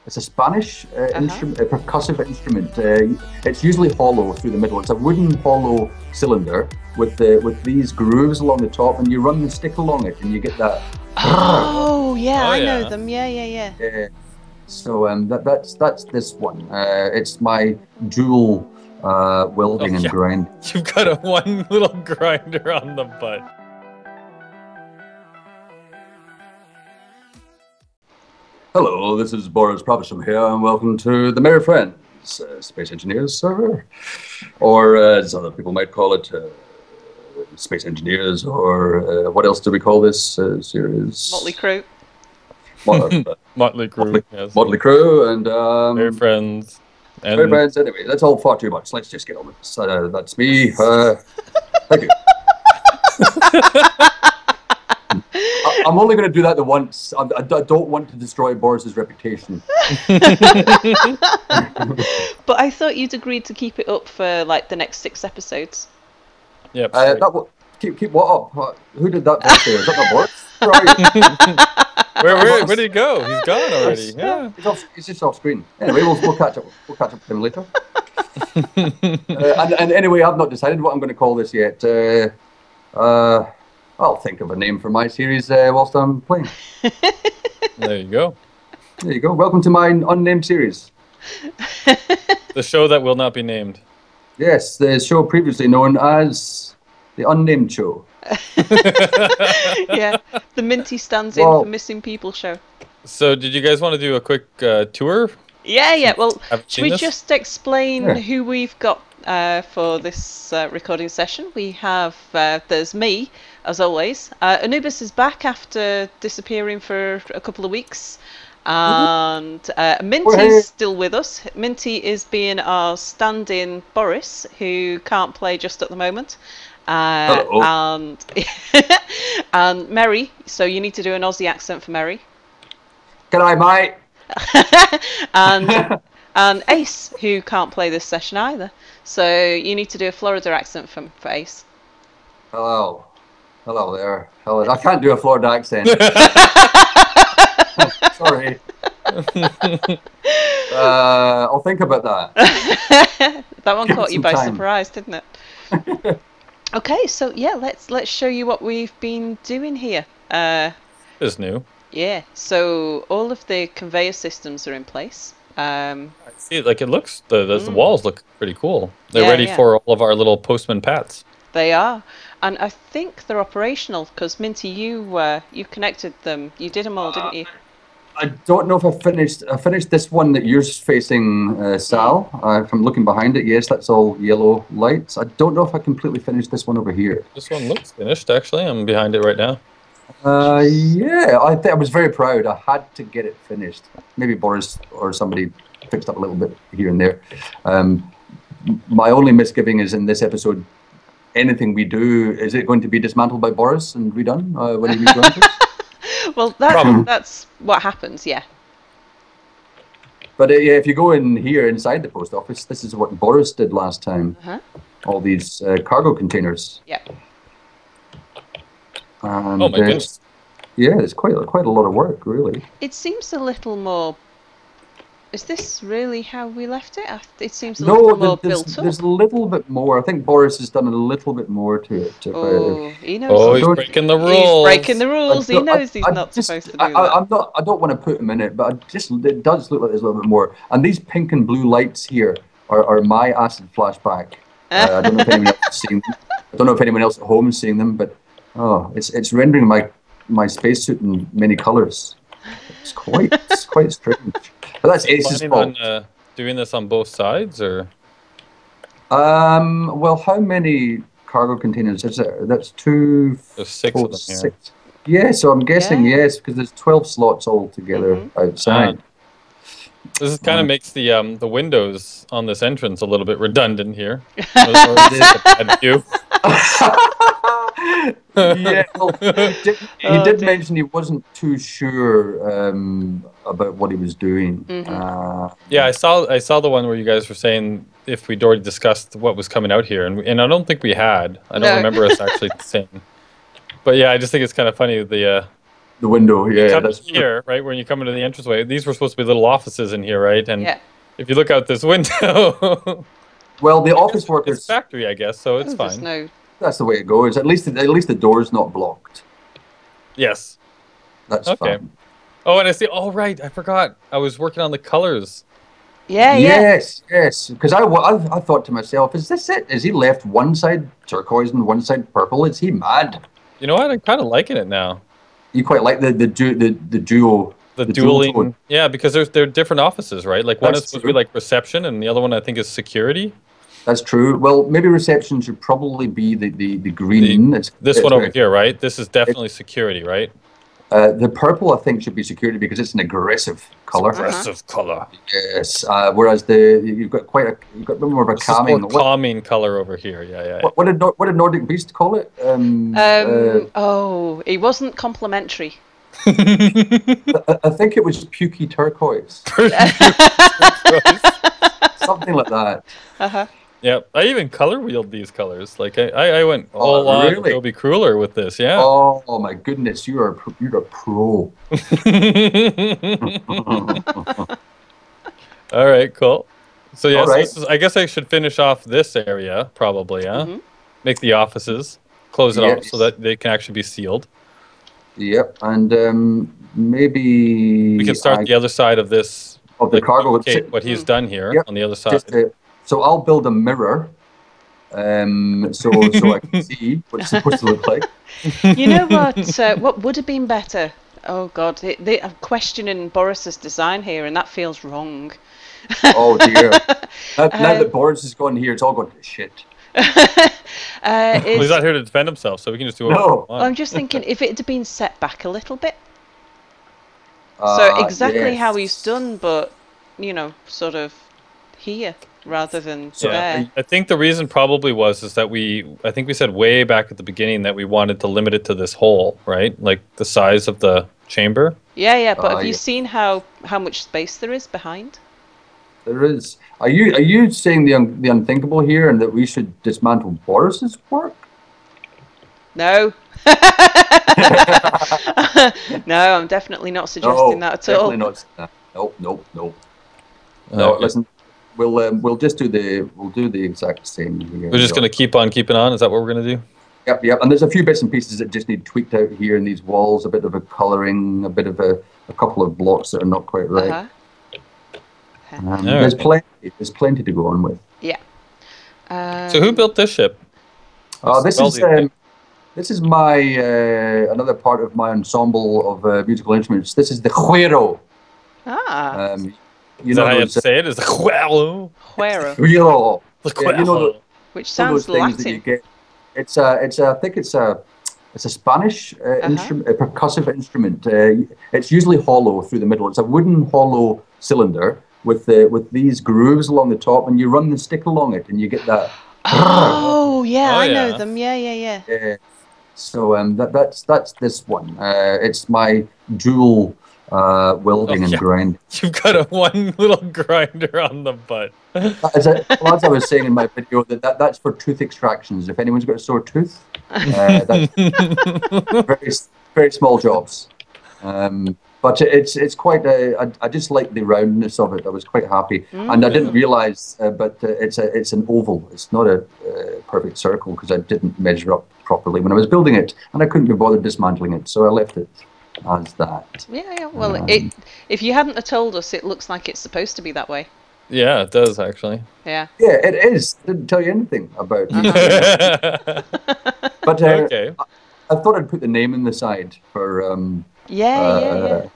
It's a Spanish instrument, a percussive instrument. It's usually hollow through the middle. It's a wooden hollow cylinder with these grooves along the top, and you run the stick along it, and you get that. Oh yeah, I know them. Yeah. So that's this one. It's my dual welding and grind. You've got one little grinder on the butt. Hello, this is Boris Professor here, and welcome to the Merry Friends Space Engineers server, or as other people might call it, Space Engineers, or what else do we call this series? Motley Crew. Motley Crew. Yes. Motley Crew and Merry Friends. And Merry Friends. Anyway, that's all far too much. Let's just get on with this. That's me. Thank you. I'm only going to do that the once. I don't want to destroy Boris's reputation. But I thought you'd agreed to keep it up for like the next 6 episodes. Yep. Keep what up? Who did that voice there? Is that not Boris? Right. Where did he go? He's gone already. Yeah. He's just off screen. Anyway, we'll catch up. We'll catch up with him later. And anyway, I've not decided what I'm going to call this yet. I'll think of a name for my series whilst I'm playing. There you go. There you go. Welcome to my unnamed series. The show that will not be named. Yes, the show previously known as the Unnamed Show. Yeah, the Minty stands in for Missing People show. So, did you guys want to do a quick tour? Yeah. Well, should we just explain who we've got for this recording session? We have, there's me, as always. Anubis is back after disappearing for a couple of weeks. And Minty's still with us. Minty is being our stand-in Boris, who can't play just at the moment. And Mary, so you need to do an Aussie accent for Mary. G'day, mate. and Ace, who can't play this session either. So you need to do a Florida accent for Ace. Hello there. Hello. I can't do a Florida accent. Sorry. I'll think about that. That one caught you by surprise, didn't it? Okay, so yeah, let's show you what we've been doing here. It's new. Yeah, so all of the conveyor systems are in place. I see it. Like it looks, the walls look pretty cool. They're ready for all of our little postman pats. They are, and I think they're operational because Minty, you connected them. You did them all, didn't you? I don't know if I finished this one that you're facing, Sal. If I'm looking behind it, yes, that's all yellow lights. I don't know if I completely finished this one over here. This one looks finished, actually. I'm behind it right now. Yeah, I was very proud. I had to get it finished. Maybe Boris or somebody fixed up a little bit here and there. My only misgiving is in this episode, anything we do, is it going to be dismantled by Boris and redone when he rejoins us? Well, that's what happens, yeah. But yeah, if you go in here inside the post office, this is what Boris did last time. All these cargo containers. Yeah. And, oh my goodness. Yeah, it's quite a lot of work, really. It seems a little more. Is this really how we left it? It seems a little more built up. There's a little bit more. I think Boris has done a little bit more to it. He knows. Oh, he's breaking the rules. He's breaking the rules. He knows he's not supposed to do that. I don't want to put him in it, but it does look like there's a little bit more. And these pink and blue lights here are my acid flashback. I don't know if anyone else is seeing them. I don't know if anyone else at home is seeing them, but it's rendering my spacesuit in many colours. It's quite strange. But that's Ace's fault. On doing this on both sides, or? Well, how many cargo containers is there? That's two. There's 6 of them here. Yeah, so I'm guessing yes, because there's 12 slots all together outside. This kind of makes the windows on this entrance a little bit redundant here. Yeah, well, he did mention he wasn't too sure about what he was doing. Yeah, I saw the one where you guys were saying if we'd already discussed what was coming out here, and I don't think we had. I don't remember us actually saying. But yeah, I just think it's kind of funny the The window, yeah. That's here, right? When you come into the entranceway, these were supposed to be little offices in here, right? And yeah. if you look out this window, well, the office workers. It's factory, I guess, so it's fine. No... That's the way it goes. At least the door's not blocked. Yes. That's fine. Oh, and I see. Oh, right. I forgot. I was working on the colors. Yeah. Yes. Because I thought to myself, is this it? Is he left one side turquoise and one side purple? Is he mad? You know what? I'm kind of liking it now. You quite like the duo. The dueling. Yeah, because they're different offices, right? Like one is supposed to be like reception, and the other one I think is security. That's true. Well, maybe reception should probably be the green. This one over here, right? This is definitely security, right? The purple, I think, should be security because it's an aggressive color. Aggressive color. Yes. Whereas you've got a bit more of a calming. More calming color over here. Yeah. What did Nordic Beast call it? Oh, it wasn't complimentary. I think it was pukey turquoise. Something like that. Yep, I even color wheeled these colors. Like I went all on Adobe Crueler with this. Yeah. Oh my goodness, you're a pro. All right, cool. So yeah, right. I guess I should finish off this area probably. Yeah. Make the offices, close it off so that they can actually be sealed. Yep, and maybe we can start the other side of this. Of the cargo. What he's done here on the other side. So I'll build a mirror, so I can see what it's supposed to look like. You know what? What would have been better? Oh God, I'm questioning Boris's design here, and that feels wrong. Oh dear! Now that Boris is gone here, it's all going to shit. Well, he's not here to defend himself, so we can just do what we want. I'm just thinking if it had been set back a little bit. So exactly how he's done, but sort of here rather than there. I think the reason probably was that I think we said way back at the beginning that we wanted to limit it to this hole, right? Like the size of the chamber. Yeah. But have you seen how much space there is behind? There is. Are you saying the unthinkable here, and that we should dismantle Boris's work? No. No, I'm definitely not suggesting that at all. Definitely not. Nope. No, listen. We'll just do the exact same here. We're just going to keep on keeping on. Is that what we're going to do? Yep. And there's a few bits and pieces that just need tweaked out here in these walls. A bit of a colouring, a bit of a couple of blocks that are not quite right. There's plenty to go on with. Yeah. So who built this ship? This is my another part of my ensemble of musical instruments. This is the güiro. Is that how you have to say it? Is the güiro? Güiro. Güiro. Which sounds Latin. I think it's a Spanish instrument, a percussive instrument. It's usually hollow through the middle. It's a wooden hollow cylinder with these grooves along the top, and you run the stick along it, and you get that. Oh yeah, I know them. Yeah. So that's this one. It's my dual welding and grind. You've got one little grinder on the butt. As I was saying in my video, that's for tooth extractions. If anyone's got a sore tooth, that's very, very small jobs. But it's quite I just like the roundness of it. I was quite happy, and I didn't realise, but it's an oval. It's not a perfect circle because I didn't measure up properly when I was building it, and I couldn't be bothered dismantling it, so I left it as that. Yeah. Well, if you hadn't have told us, it looks like it's supposed to be that way. Yeah, it does actually. Yeah. Yeah, it is. Didn't tell you anything about it. But okay. I thought I'd put the name in the side for. Yeah.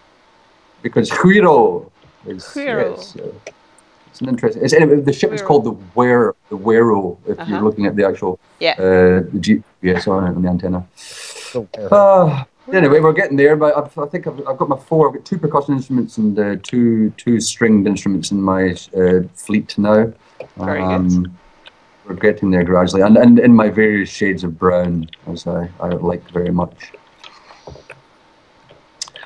Because güiro is it's an interesting. The ship is called the güiro. If you're looking at the actual the GPS on the antenna. Anyway, we're getting there. But I think I've got I've got 2 percussion instruments and two stringed instruments in my fleet now. Very good. We're getting there gradually, and in my various shades of brown, as I like very much.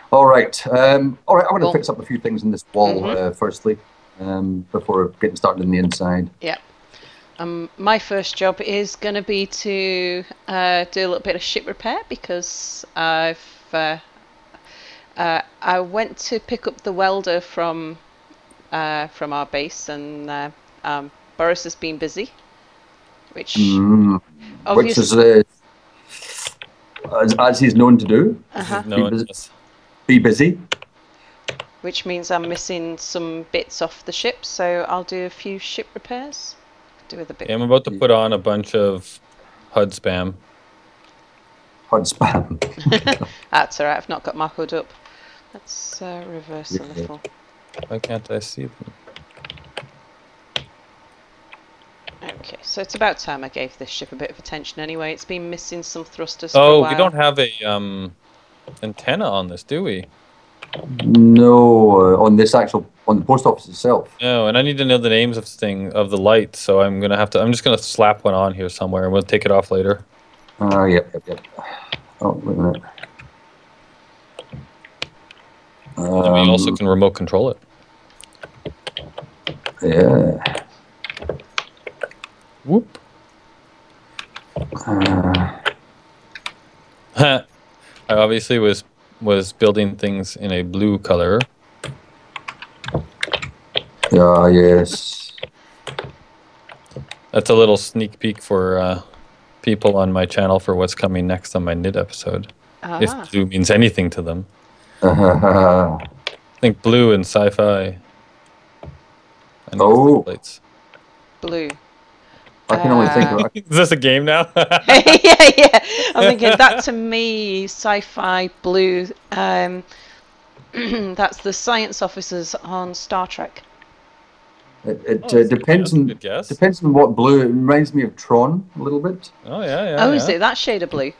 All right. I want to fix up a few things in this wall firstly, before getting started in the inside. Yeah. My first job is going to be to do a little bit of ship repair because I've I went to pick up the welder from our base, and Boris has been busy, which is as he's known to do. Be busy. Which means I'm missing some bits off the ship, so I'll do a few ship repairs. Do with a bit. Yeah, I'm about to put on a bunch of HUD spam. HUD spam. That's alright, I've not got my hood up. Let's reverse a little. Why can't I see them? Okay, so it's about time I gave this ship a bit of attention anyway. It's been missing some thrusters for a while. We don't have a antenna on this, do we? No, on the post office itself. No, and I need to know the names of the lights, so I'm just gonna slap one on here somewhere, and we'll take it off later. Yep. Oh, wait a minute. And we also can remote control it. Yeah. Whoop. I obviously was building things in a blue color. Yes. That's a little sneak peek for people on my channel for what's coming next on my Nidd episode. If blue means anything to them. Think blue and sci-fi. And blue. I can only think of... Is this a game now? yeah. I'm thinking that to me, sci-fi blue. That's the science officers on Star Trek. It depends on what blue. It reminds me of Tron a little bit. Oh yeah. Is it that shade of blue?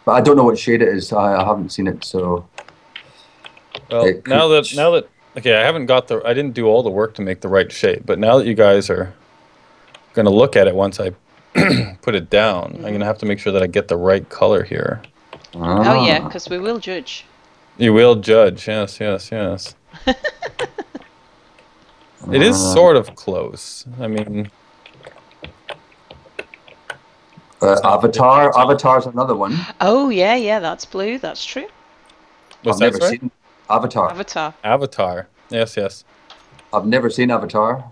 But I don't know what shade it is. I haven't seen it, so. Well, now that okay, I didn't do all the work to make the right shade, but now that you guys are going to look at it once I put it down, I'm going to have to make sure that I get the right color here. Oh yeah, because we will judge. You will judge, yes. It is sort of close. I mean... Avatar's another one. Oh yeah, that's blue, that's true. I've never seen Avatar. Avatar, yes. I've never seen Avatar.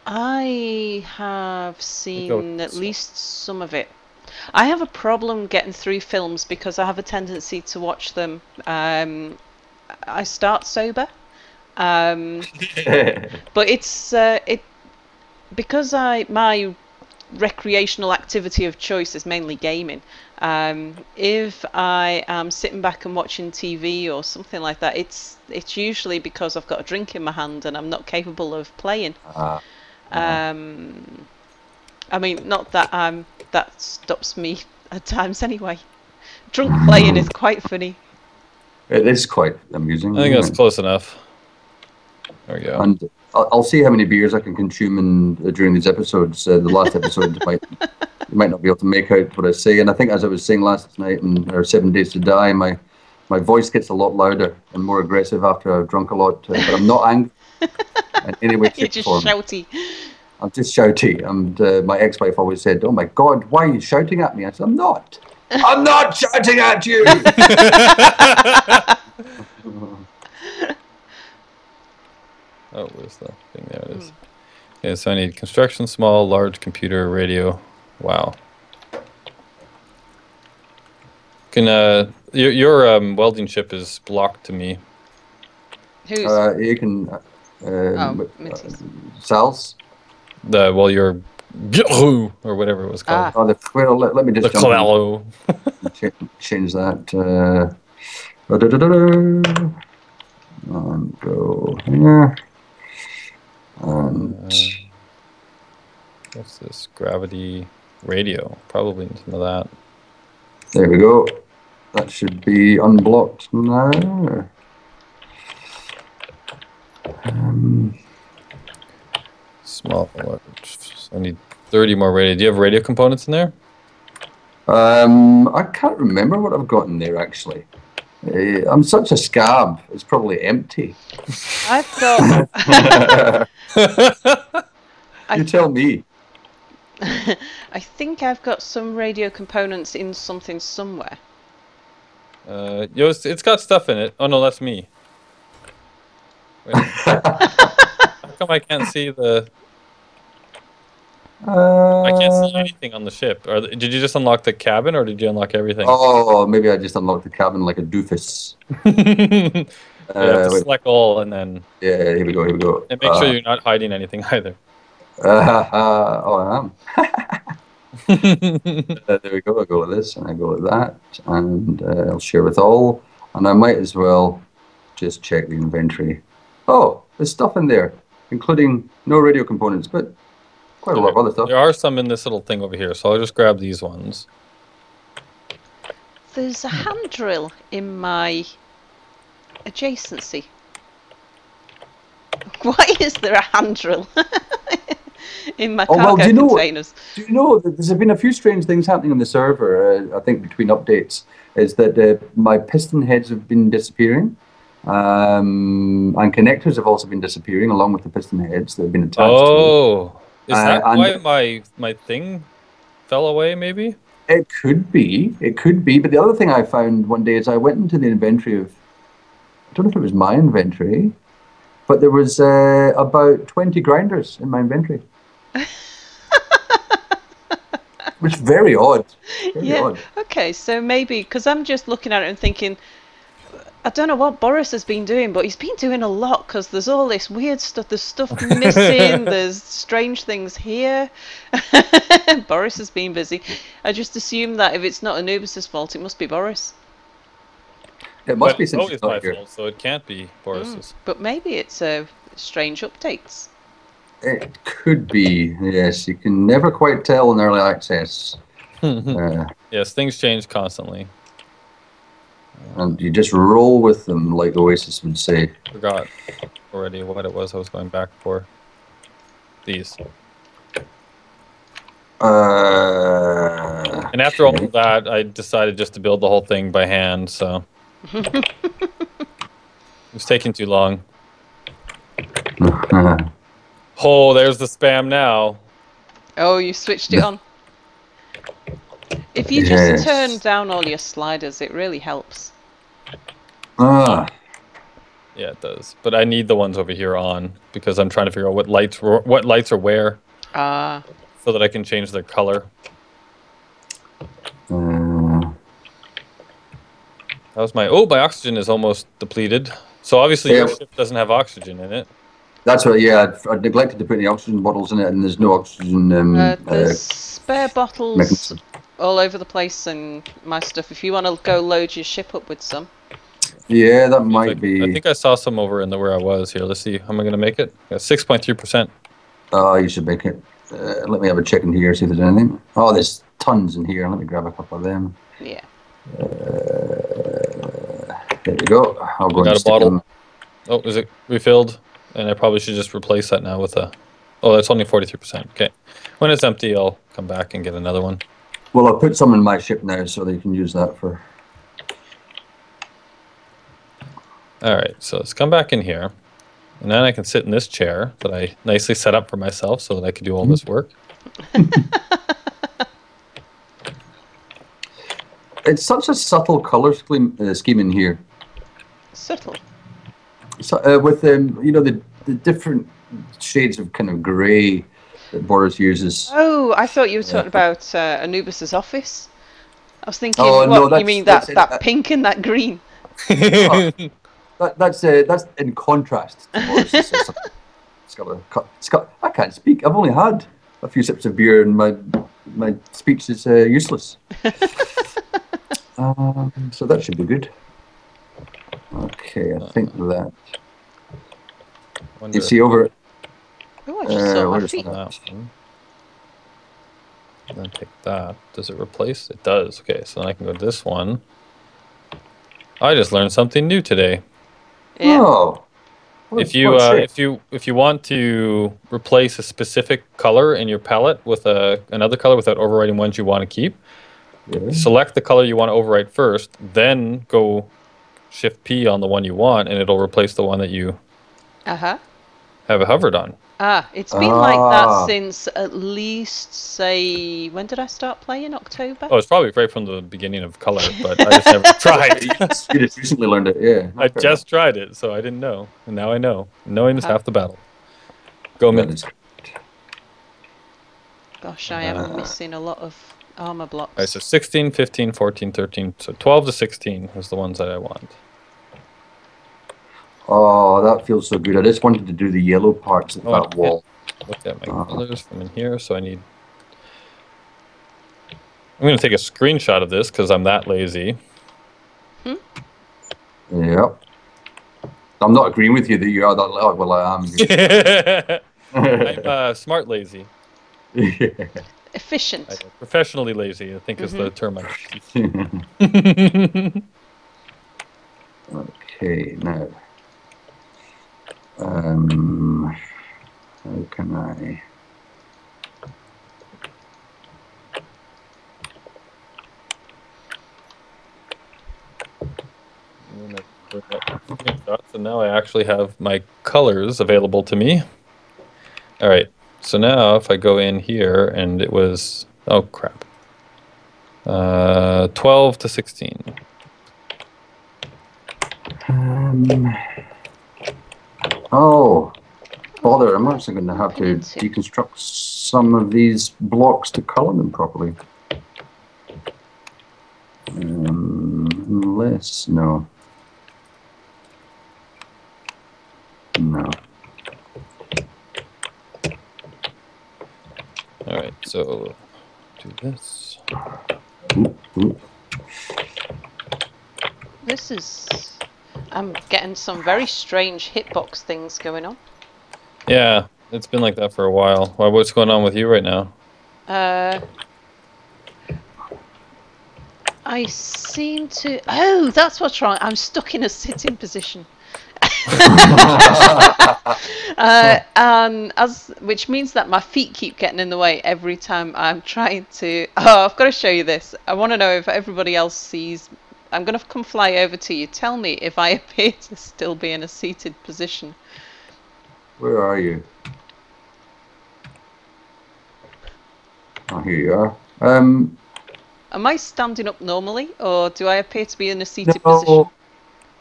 I have seen at least some of it. I have a problem getting through films because I have a tendency to watch them. I start sober, but it's because my recreational activity of choice is mainly gaming. If I am sitting back and watching TV or something like that, it's usually because I've got a drink in my hand and I'm not capable of playing. I mean, not that that stops me at times anyway. Drunk playing is quite funny. It is quite amusing. I think that's close enough. There we go. And I'll see how many beers I can consume during these episodes. The last episode you might not be able to make out what I say. And I think, as I was saying last night in our 7 Days to Die, my voice gets a lot louder and more aggressive after I've drunk a lot. But I'm not angry in any way, shape, or form. You're just shouty. I'm just shouty. And my ex-wife always said, "Oh my God, why are you shouting at me?" I said, "I'm not. I'm not shouting at you." Oh, where's the thing? There it is. Okay, so I need construction, small, large, computer, radio. Wow. Can your welding ship is blocked to me. Who's? You can. Sal's. Your or whatever it was called. Well, let me just change that. And go here. And what's this? Gravity radio. Probably some of that. There we go. That should be unblocked now. Small. I need 30 more radio. Do you have radio components in there? I can't remember what I've got in there actually. I'm such a scab. It's probably empty. I've got. You tell me. I think I've got some radio components in something somewhere. It's got stuff in it. Oh no, that's me. Wait. How come I can't see the... I can't see anything on the ship. Did you just unlock the cabin, or did you unlock everything? Oh, maybe I just unlocked the cabin like a doofus. You have to select all, and then... Yeah, here we go, here we go. And make sure you're not hiding anything either. Oh, I am. There we go, I go with this, and I go with that, and I'll share with all. And I might as well just check the inventory. Oh, there's stuff in there, including no radio components, but quite a lot of other stuff. There are some in this little thing over here, so I'll just grab these ones. There's a hand drill in my adjacency. Why is there a hand drill in my cargo containers? Do you know that there's been a few strange things happening on the server, I think between updates, is that my piston heads have been disappearing. And connectors have also been disappearing along with the piston heads that have been attached to them. Oh, is that why my thing fell away, maybe? It could be, but the other thing I found one day is I went into the inventory of, I don't know if it was my inventory, but there was about 20 grinders in my inventory. Which is very odd. Very odd. Okay, so maybe, because I'm just looking at it and thinking, I don't know what Boris has been doing, but he's been doing a lot, because there's all this weird stuff. There's stuff missing. There's strange things here. Boris has been busy. I just assume that if it's not Anubis's fault, it must be Boris. It must be since it's my fault, so it can't be Boris's. But maybe it's strange updates. It could be, yes. You can never quite tell in early access. Yes, things change constantly. And you just roll with them, like Oasis would say. Forgot already what it was I was going back for. These. And after all of that, I decided just to build the whole thing by hand, so... It was taking too long. Oh, there's the spam now. Oh, you switched it on. If you just turn down all your sliders, it really helps. Ah. Yeah, it does. But I need the ones over here on because I'm trying to figure out what lights are where. Ah. So that I can change their color. That was my oxygen is almost depleted. So obviously your ship doesn't have oxygen in it. That's right, yeah. I neglected to put any oxygen bottles in it, and there's no oxygen. There's spare bottles mechanism all over the place and my stuff. If you want to go load your ship up with some. Yeah, that might be. I think I saw some over in where I was here. Let's see. How am I going to make it? 6.3%. Oh, you should make it. Let me have a check in here, see if there's anything. Oh, there's tons in here. Let me grab a couple of them. Yeah. There we go. I'll go and stick them. Oh, is it refilled? And I probably should just replace that now with a... Oh, that's only 43%. Okay. When it's empty, I'll come back and get another one. Well, I'll put some in my ship now so that you can use that for... Alright, so let's come back in here. And then I can sit in this chair that I nicely set up for myself so that I can do all this work. It's such a subtle color scheme in here. Subtle? So, with you know, the different shades of kind of grey that Boris uses. Oh, I thought you were talking about Anubis's office. I was thinking, you mean that pink and that green? That's in contrast to Boris's. It's got, I can't speak. I've only had a few sips of beer and my speech is useless. So that should be good. Okay, I think that. You see over. Oh, I just saw my feet. Then take that. Does it replace? It does. Okay, so then I can go to this one. I just learned something new today. Yeah. Oh. If you want to replace a specific color in your palette with another color without overwriting ones you want to keep, select the color you want to overwrite first, then go Shift P on the one you want, and it'll replace the one that you have have hovered on. It's been like that since at least, say, when did I start playing? October? Oh, it's probably right from the beginning of Color, but I just never tried. You just recently learned it, yeah. I just tried it, so I didn't know. And now I know. Knowing is half the battle. Go, Minty. Gosh, I am missing a lot of armor blocks. Alright, so 16, 15, 14, 13. So 12 to 16 is the ones that I want. Oh, that feels so good. I just wanted to do the yellow parts of that wall. Look at my colors from in here, so I need... I'm going to take a screenshot of this because I'm that lazy. Yep. I'm not agreeing with you that you are that... Oh, well, I am. I'm smart lazy. Efficient. Professionally lazy, I think is the term I use. Okay, now... how can I... So now I actually have my colors available to me. All right, so now if I go in here and it was, oh crap, 12 to 16. Oh, bother, I'm actually going to have to deconstruct some of these blocks to color them properly. Unless, no. Alright, so do this. This is... I'm getting some very strange hitbox things going on. Yeah, it's been like that for a while. What's going on with you right now? I seem to... Oh, that's what's wrong. I'm stuck in a sitting position. Which means that my feet keep getting in the way every time I'm trying to... Oh, I've got to show you this. I want to know if everybody else sees... I'm going to come fly over to you. Tell me if I appear to still be in a seated position. Where are you? Oh, here you are. Am I standing up normally, or do I appear to be in a seated position?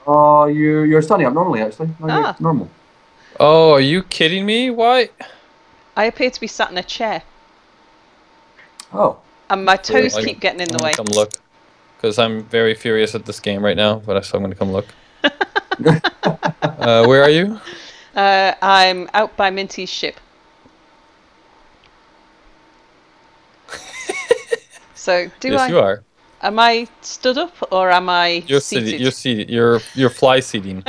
Oh, you're standing up normally, actually. No, you're normal. Oh, are you kidding me? Why? I appear to be sat in a chair. Oh. And my toes keep getting in the way. Come look. Because I'm very furious at this game right now, but so I'm going to come look. Where are you? I'm out by Minty's ship. So, yes, you are. Am I stood up or am I seated? You're seated. You're fly seating.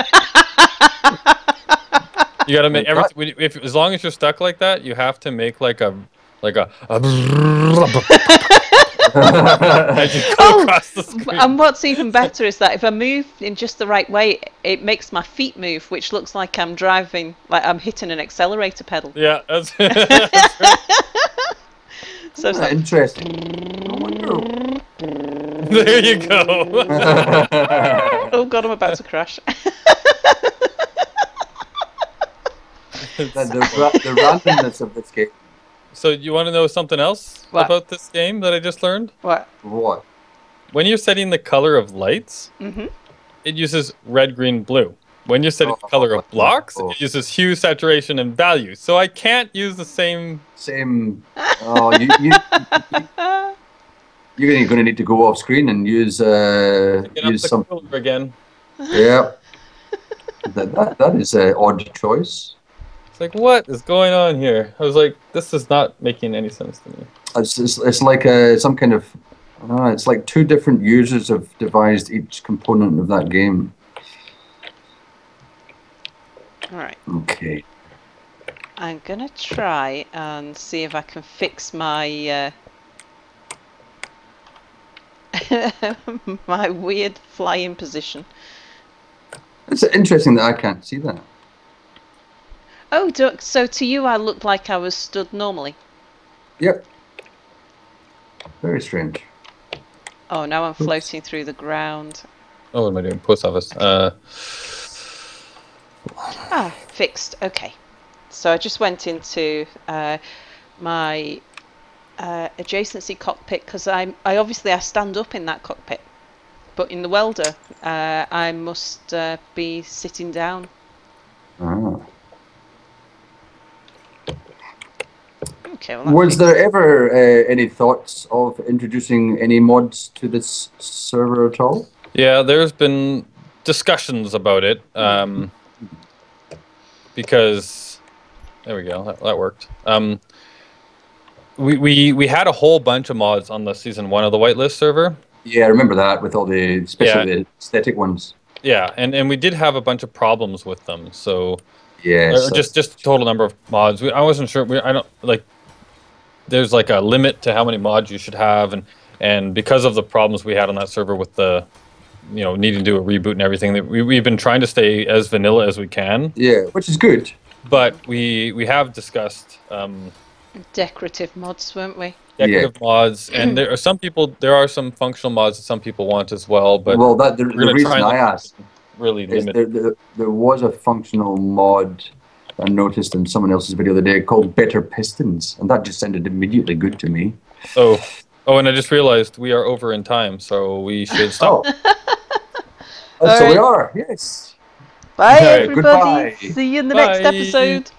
You got to make everything. As long as you're stuck like that, you have to make like a. As you go across the screen. And what's even better is that if I move in just the right way, it makes my feet move, which looks like I'm driving, like I'm hitting an accelerator pedal. Yeah, that's right. So it's like, interesting. There you go. Oh god, I'm about to crash. The randomness of this game. So you want to know something else about this game that I just learned? What? When you're setting the color of lights, it uses red, green, blue. When you're setting the color of blocks, it uses hue, saturation, and value. So I can't use the same... Oh, you're going to need to go off screen and use some... again. Yeah. That is an odd choice. It's like, what is going on here? I was like, this is not making any sense to me. It's like some kind of... it's like two different users have devised each component of that game. Alright. Okay. I'm gonna try and see if I can fix my my weird flying position. It's interesting that I can't see that. Oh, so to you I looked like I was stood normally? Yep. Very strange. Oh, now I'm floating through the ground. Oh, what am I doing? Post office. Fixed. Okay. So I just went into my adjacency cockpit because I obviously stand up in that cockpit, but in the welder I must be sitting down. Oh. Okay, well, was there ever any thoughts of introducing any mods to this server at all? Yeah, there's been discussions about it, because there we go, that worked. We had a whole bunch of mods on the season 1 of the whitelist server. Yeah, I remember that with all the, especially the aesthetic ones. Yeah, and we did have a bunch of problems with them. So yes, just the total number of mods. I wasn't sure. I don't like. There's like a limit to how many mods you should have, and because of the problems we had on that server with the, needing to do a reboot and everything, we've been trying to stay as vanilla as we can. Yeah, which is good. But we have discussed decorative mods, weren't we? Decorative mods, and there are some functional mods that some people want as well. But the reason I asked really limited. There was a functional mod I noticed in someone else's video the other day called Better Pistons, and that just sounded immediately good to me. Oh, and I just realized we are over in time, so we should stop. So we are, yes. Bye, everybody. Goodbye. See you in the next episode.